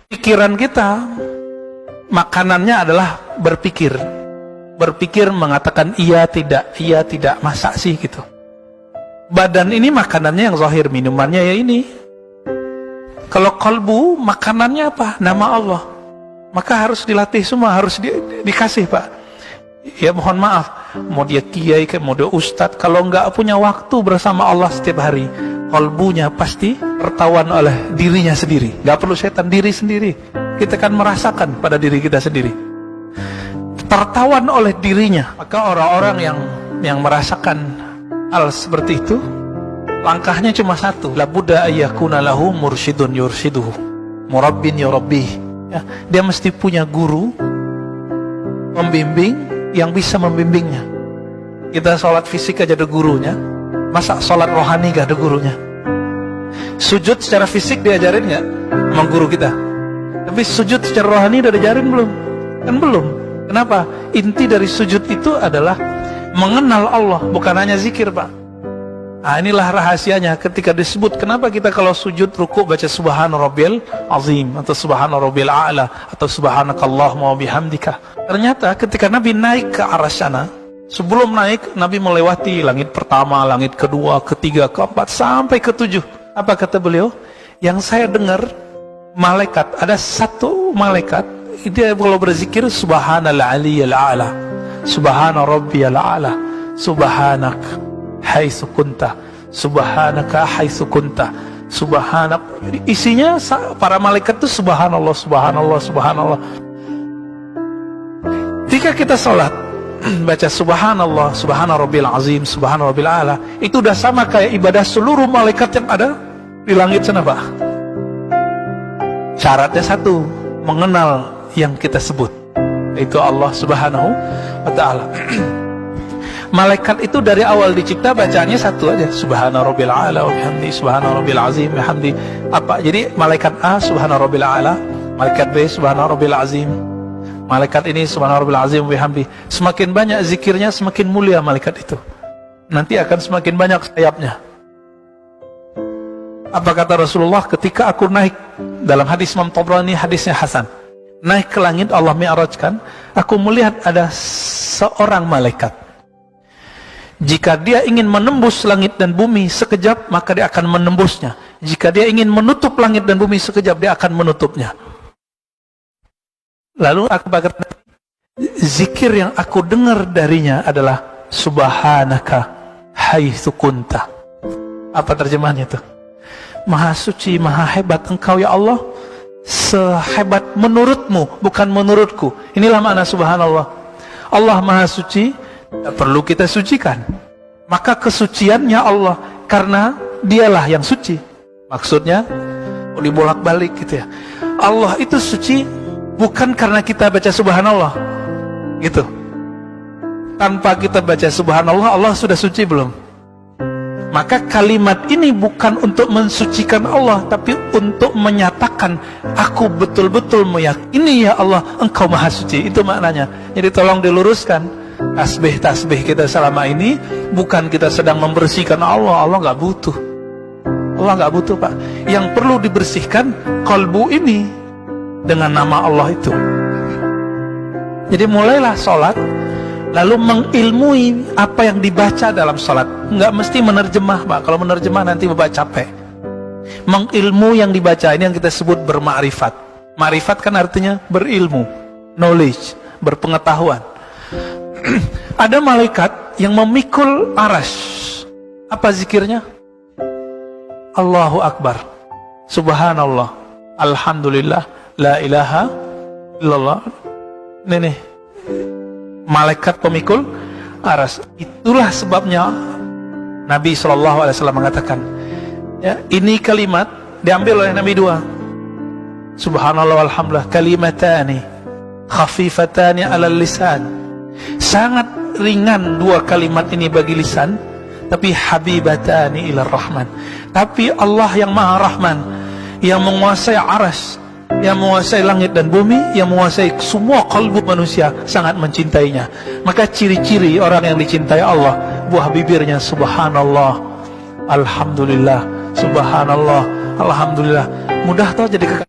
Pikiran kita, makanannya adalah berpikir. Berpikir mengatakan iya tidak, masa sih gitu. Badan ini makanannya yang zahir, minumannya ya ini. Kalau kalbu, makanannya apa? Nama Allah. Maka harus dilatih semua, harus dikasih Pak. Ya mohon maaf, mau dia kiai, mau dia ustadz, kalau nggak punya waktu bersama Allah setiap hari, kalbunya pasti tertawan oleh dirinya sendiri. Nggak perlu setan, diri sendiri. Kita kan merasakan pada diri kita sendiri. Tertawan oleh dirinya. Maka orang-orang yang merasakan hal seperti itu, langkahnya cuma satu. La budda ayyakuna lahu mursyidun yursyiduhu, murabbin yurabbih. Ya, dia mesti punya guru membimbing yang bisa membimbingnya. Kita sholat fisik aja ada gurunya, masa sholat rohani gak ada gurunya? Sujud secara fisik diajarin gak sama guru kita? Tapi sujud secara rohani udah diajarin belum? Kan belum. Kenapa? Inti dari sujud itu adalah mengenal Allah, bukan hanya zikir Pak. Nah inilah rahasianya ketika disebut kenapa kita kalau sujud ruku baca subhana rabbiyal azim atau subhana rabbiyal a'la atau subhanakallahumma wa bihamdika. Ternyata ketika Nabi naik ke arah sana, sebelum naik Nabi melewati langit pertama, langit kedua, ketiga, keempat sampai ketujuh. Apa kata beliau? Yang saya dengar malaikat, ada satu malaikat dia kalau berzikir subhanal aliyal a'la, subhana rabbiyal a'la, subhanak haitsu kunta, subhanaka haitsu kunta, subhanak. Isinya para malaikat itu subhanallah, subhanallah, subhanallah. Ketika kita sholat baca subhanallah, subhana rabbil azim, subhana rabbil a'la, itu udah sama kayak ibadah seluruh malaikat yang ada di langit sana Pak. Syaratnya satu, mengenal yang kita sebut, itu Allah subhanahu wa ta'ala. Malaikat itu dari awal dicipta bacaannya satu aja, subhana rabbil a'la wa bihamdi, subhana rabbil azim wa bihamdi. Apa? Jadi malaikat A subhana rabbil a'la, malaikat B subhana rabbil azim, malaikat ini subhana rabbil azim wa bihamdi. Semakin banyak zikirnya semakin mulia malaikat itu. Nanti akan semakin banyak sayapnya. Apa kata Rasulullah ketika aku naik, dalam hadis Imam Tabrani, hadisnya hasan, naik ke langit, Allah mi'rajkan, aku melihat ada seorang malaikat. Jika dia ingin menembus langit dan bumi sekejap, maka dia akan menembusnya. Jika dia ingin menutup langit dan bumi sekejap, dia akan menutupnya. Lalu aku berkata, zikir yang aku dengar darinya adalah subhanaka haitsu kunta. Apa terjemahannya itu? Maha suci, maha hebat engkau ya Allah, sehebat menurutmu, bukan menurutku. Inilah makna subhanallah. Allah maha suci, tak perlu kita sucikan. Maka kesuciannya Allah, karena dialah yang suci. Maksudnya dibolak-balik gitu ya. Allah itu suci bukan karena kita baca subhanallah gitu. Tanpa kita baca subhanallah, Allah sudah suci belum? Maka kalimat ini bukan untuk mensucikan Allah, tapi untuk menyatakan aku betul-betul meyakini ya Allah engkau maha suci. Itu maknanya. Jadi tolong diluruskan. Tasbih kita selama ini bukan kita sedang membersihkan Allah. Allah nggak butuh. Allah nggak butuh Pak. Yang perlu dibersihkan kalbu ini dengan nama Allah itu. Jadi mulailah sholat, lalu mengilmui apa yang dibaca dalam sholat. Nggak mesti menerjemah Pak. Kalau menerjemah nanti Bapak capek. Mengilmu yang dibaca ini yang kita sebut bermakrifat. Makrifat kan artinya berilmu, knowledge, berpengetahuan. Ada malaikat yang memikul arasy. Apa zikirnya? Allahu Akbar, subhanallah, alhamdulillah, la ilaha illallah. Nih malaikat pemikul aras. Itulah sebabnya Nabi SAW mengatakan, ya, ini kalimat diambil oleh Nabi dua. Subhanallah walhamdulillah, kalimatani khafifatani alal lisan. Sangat ringan dua kalimat ini bagi lisan, tapi habibatani ilar rahman. Tapi Allah yang maha rahman, yang menguasai aras, yang menguasai langit dan bumi, yang menguasai semua kalbu manusia, sangat mencintainya. Maka ciri-ciri orang yang dicintai Allah, buah bibirnya subhanallah, alhamdulillah, subhanallah, alhamdulillah. Mudah toh jadi